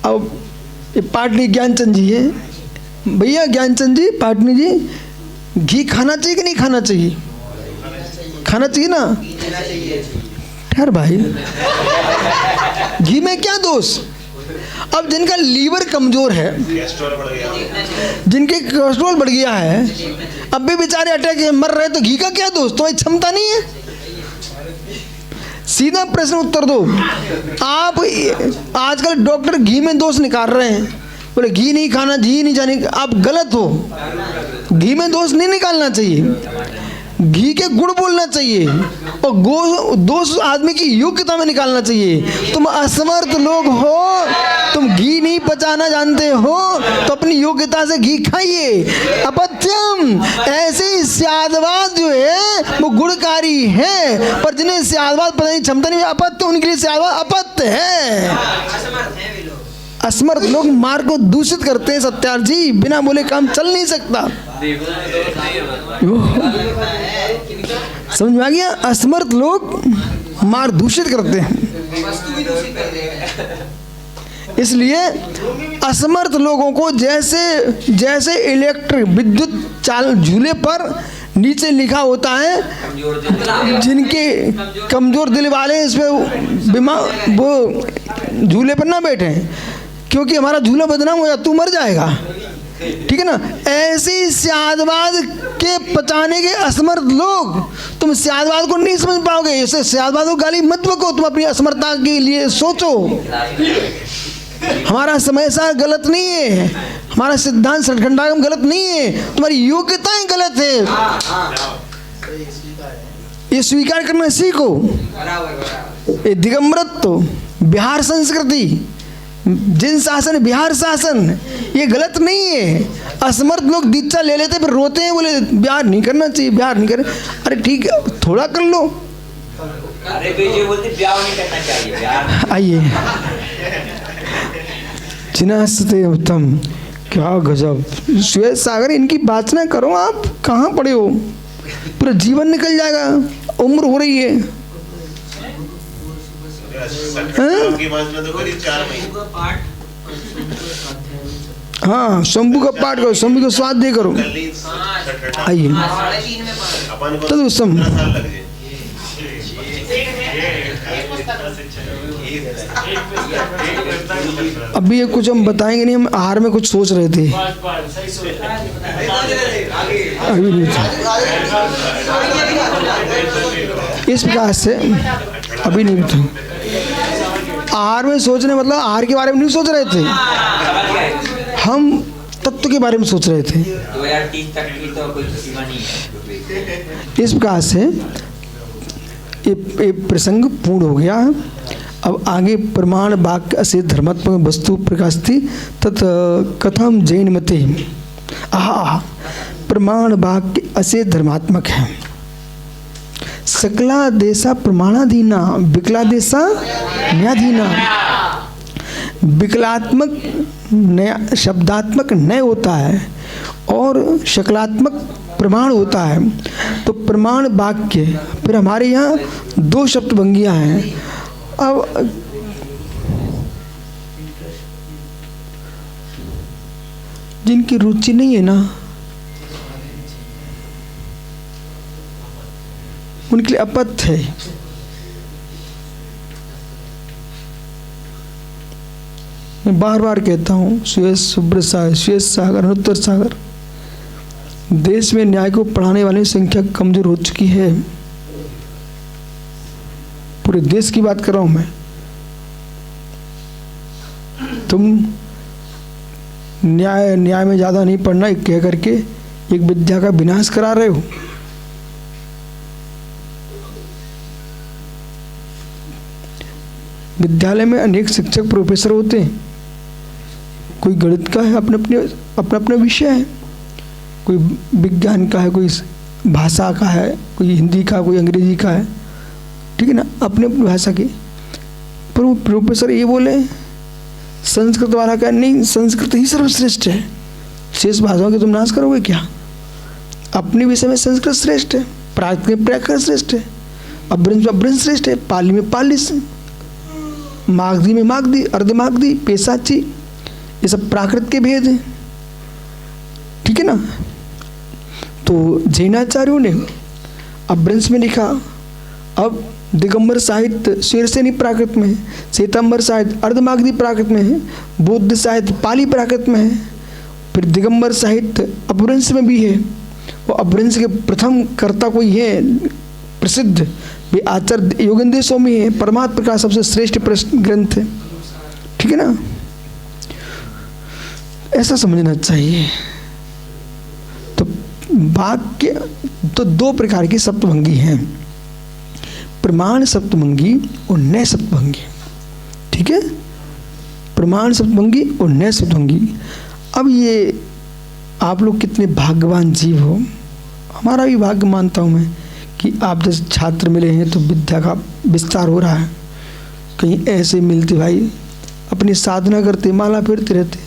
अब ये पाटनी ज्ञानचंद जी है भैया। ज्ञानचंद जी, पाटनी जी, घी खाना चाहिए कि नहीं खाना चाहिए? खाना चाहिए ना। ठहर भाई, घी में क्या दोष? अब जिनका लीवर कमजोर है, जिनके कोलेस्ट्रॉल बढ़ गया है, अब भी बेचारे अटैक मर रहे, तो घी का क्या दोष? तुम्हारी क्षमता नहीं है? सीधा प्रश्न उत्तर दो। आप आजकल डॉक्टर घी में दोष निकाल रहे हैं, बोले घी नहीं खाना, घी नहीं जाने। आप गलत हो, घी में दोष नहीं निकालना चाहिए, घी के गुण बोलना चाहिए, और दोष आदमी की योग्यता में निकालना चाहिए। तुम असमर्थ लोग हो, तुम घी नहीं पचाना जानते हो, तो अपनी योग्यता से घी खाइए। अपत्यम, ऐसे ही स्यादवाद जो है वो गुणकारी है, पर जिन्हें स्यादवाद पता नहीं, क्षमता नहीं, अपत्य, उनके लिए स्यादवाद अपत्य है। असमर्थ लोग मार्ग को दूषित करते हैं सत्यार जी, बिना बोले काम चल नहीं सकता। समझ में आ गया? असमर्थ लोग मार्ग दूषित करते हैं, इसलिए असमर्थ लोगों को जैसे इलेक्ट्रिक विद्युत चाल झूले पर नीचे लिखा होता है, जिनके कमजोर दिल वाले इस पे बीमार, वो झूले पर ना बैठे, क्योंकि हमारा झूला बदनाम हो जाए, तू मर जाएगा। ठीक है ना? ऐसे स्यादवाद के पचाने के असमर्थ लोग, तुम स्यादवाद को नहीं समझ पाओगे। ऐसे स्यादवाद को गाली मत बको, तुम अपनी असमर्थता के लिए सोचो। हमारा समय सा गलत नहीं है, हमारा सिद्धांत सठखंडागम गलत नहीं है, तुम्हारी योग्यताएं गलत है, ये स्वीकार करना सीखो। ये दिगंबरत्व, बिहार संस्कृति, जिन शासन, बिहार शासन, ये गलत नहीं है। असमर्थ लोग दीक्षा ले लेते फिर रोते हैं, बोले बिहार नहीं करना चाहिए, बिहार नहीं कर। अरे ठीक है, थोड़ा कर लो। अरे बेटे बोलते ब्याह नहीं करना चाहिए। आइए, चिनास्ते उत्तम, क्या गजब। श्वेत सागर, इनकी बात ना करो। आप कहाँ पड़े हो? पूरा जीवन निकल जाएगा। उम्र हो रही है। 60 की बात में तो करीब 4 महीने। हाँ, शंभू का पाठ करो, शंभू का स्वाध्याय करो। कल ही 60 आइए अपन को तद उत्तम। 15 साल लग जाए। अभी ये कुछ हम बताएंगे नहीं, हम आहार में कुछ सोच रहे थे, अभी नहीं था। इस प्रकार से अभी नहीं था। आहार में सोचने मतलब आहार के बारे में नहीं सोच रहे थे, हम तत्व के बारे में सोच रहे थे। 2030 तक की तो कोई सीमा नहीं है। इस प्रकार से ये प्रसंग पूर्ण हो गया। अब आगे प्रमाण वाक्य असे धर्मात्मक वस्तु प्रकाशति तत् कथम जैन मते। आहा, प्रमाण वाक्य असे धर्मात्मक है। सकला देशा प्रमाणाधीना विकला देशा न्यायाधीना। विकलात्मक नया शब्दात्मक नय होता है और शकलात्मक प्रमाण होता है। तो प्रमाण वाक्य, फिर हमारे यहाँ 2 शब्दभंगियाँ हैं। अब जिनकी रुचि नहीं है ना, उनके लिए अपत्य है। मैं बार बार कहता हूँ, सुएज शुभ्र सागर, श्वेत सागर, अनुत्तर सागर, देश में न्याय को पढ़ाने वाली संख्या कमजोर हो चुकी है। पूरे देश की बात कर रहा हूं मैं। तुम न्याय में ज्यादा नहीं पढ़ना कह करके एक विद्या का विनाश करा रहे हो। विद्यालय में अनेक शिक्षक प्रोफेसर होते हैं। कोई गणित का है, अपना विषय है, कोई विज्ञान का है, कोई भाषा का है, कोई हिंदी का, कोई अंग्रेजी का है, ठीक है ना, अपने अपनी भाषा की। पर वो प्रोफेसर ये बोले संस्कृत वाला का नहीं, संस्कृत ही सर्वश्रेष्ठ है, शेष भाषाओं के तुम नाश करोगे क्या? अपने विषय में संस्कृत श्रेष्ठ है, प्राकृत में प्राकृत श्रेष्ठ है, अभ्रंश में अभ्रंश श्रेष्ठ है, पाली में पाली, मागधी में मागधी, अर्धमागधी, पेशाची, ये सब प्राकृत के भेद हैं, ठीक है ना। तो जैनाचार्यों ने अभ्रंश में लिखा, अब दिगंबर साहित्य शेरसेनी प्राकृत में है, श्वेतांबर साहित्य अर्धमागधी प्राकृत में है, बौद्ध साहित्य पाली प्राकृत में है, फिर दिगंबर साहित्य अपभ्रंश में भी है। वो अपभ्रंश के प्रथम कर्ता कोई है प्रसिद्ध, वे आचार्य योगेंद्र स्वामी है, परमात्म प्रकाश सबसे श्रेष्ठ ग्रंथ है, ठीक है ना। ऐसा समझना चाहिए। तो वाक्य तो 2 प्रकार की सप्तभंगी हैं, प्रमाण सप्तभंगी और नय सप्तभंगी, ठीक है। प्रमाण सप्तभंगी और नय सप्तभंगी। अब ये आप लोग कितने भाग्यवान जीव हो, हमारा भी भाग्य मानता हूँ मैं कि आप जैसे छात्र मिले हैं तो विद्या का विस्तार हो रहा है। कहीं ऐसे मिलते भाई, अपनी साधना करते, माला फेरते रहते,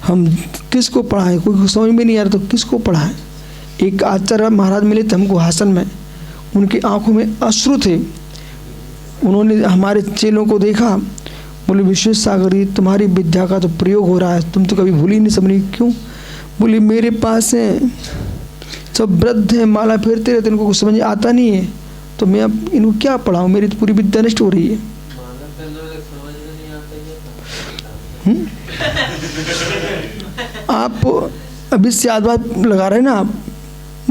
हम किसको पढ़ाएं, कोई समझ में नहीं आ रहा तो किसको पढ़ाएं। एक आचार्य महाराज मिले थे हमको हासन में, उनकी आंखों में अश्रु थे। उन्होंने हमारे चेलों को देखा, बोले विश्वेश सागर जी तुम्हारी विद्या का तो प्रयोग हो रहा है, तुम तो कभी भूल ही नहीं समझी। क्यों? बोले मेरे पास है सब वृद्ध हैं, माला फेरते रहते, इनको कुछ समझ आता नहीं है, तो मैं अब इनको क्या पढ़ाऊँ, मेरी तो पूरी विद्या नष्ट हो रही है। आप अभी से याद बात लगा रहे हैं ना, आप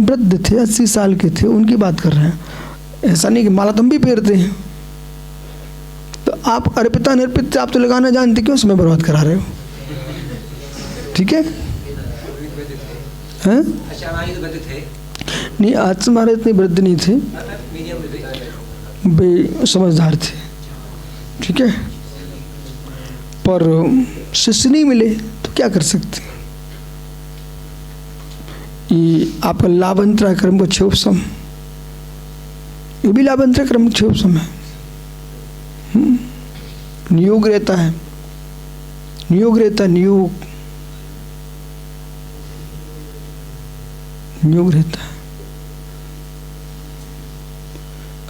वृद्ध थे, 80 साल के थे, उनकी बात कर रहे हैं। ऐसा नहीं कि माला तुम भी फेरते हैं, तो आप अर्पिता निर्पित आप तो लगाना जानते, क्यों समय बर्बाद करा रहे हो? ठीक है, हैं? नहीं आज हमारे इतने वृद्ध नहीं थे, वे समझदार थे, ठीक है। पर शिष्य नहीं मिले तो क्या कर सकते। ये आपका लाभंतरा क्रम का क्षोभसम, ये भी लाभंतरा क्रम का क्षोभसम है। नियोग रहता है, नियोग रहता है, नियोग रहता है।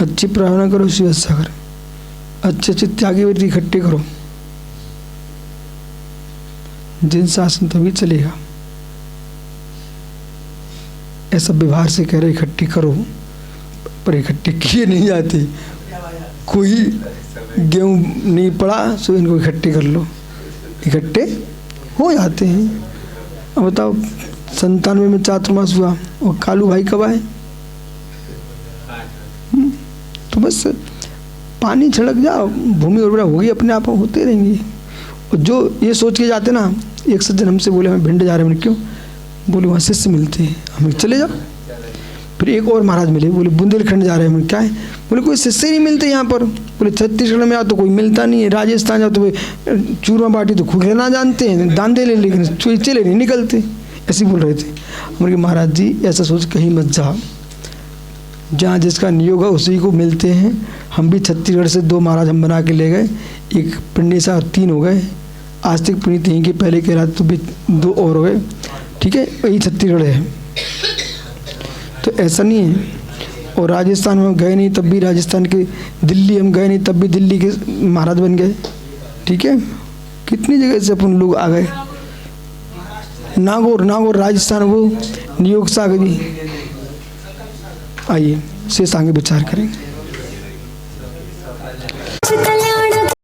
अच्छी प्रार्थना करो, शिव अच्छा करो, अच्छे अच्छे त्यागी वृत्ति इकट्ठे करो, जिन शासन तभी चलेगा। ऐसा व्यवहार से कह रहे इकट्ठी करो, पर इकट्ठे किए नहीं जाते। कोई गेहूं नहीं पड़ा सो इनको इकट्ठे कर लो, इकट्ठे हो जाते हैं। अब बताओ 97 में चातुर्मास हुआ और कालू भाई कब आए? तो बस पानी छिड़क जाओ, भूमि उर्वरा होगी, अपने आप होते रहेंगे। और जो ये सोच के जाते ना, एक सज्जन हमसे बोले हमें भिंड जा रहे हैं, क्यों? बोले वहाँ शिष्य मिलते हैं, हमें चले जाओ। फिर एक और महाराज मिले, बोले बुंदेलखंड जा रहे हैं, क्या है? बोले कोई शिष्य नहीं मिलते यहाँ पर। बोले छत्तीसगढ़ में आओ तो कोई मिलता नहीं है, राजस्थान जाओ तो चूरमा बाटी तो खुद ना जानते हैं, दान दे ले, लेकिन चले नहीं निकलते। ऐसे बोल रहे थे। हमने कहा महाराज जी ऐसा सोच कहीं मत जाओ, जहाँ जिसका नियोग है उसी को मिलते हैं। हम भी छत्तीसगढ़ से 2 महाराज हम बना के ले गए, एक पिंडेसा और 3 हो गए। आस्तिक पुनीत यहीं के पहले कह रहा तो भी 2 और हो गए। ठीक है, वही छत्तीसगढ़ है, तो ऐसा नहीं है। और राजस्थान में हम गए नहीं तब भी राजस्थान के, दिल्ली हम गए नहीं तब भी दिल्ली के महाराज बन गए। ठीक है, कितनी जगह से अपन लोग आ गए। नागौर राजस्थान वो नियोग से आ गए। आइए शेष आगे विचार करेंगे।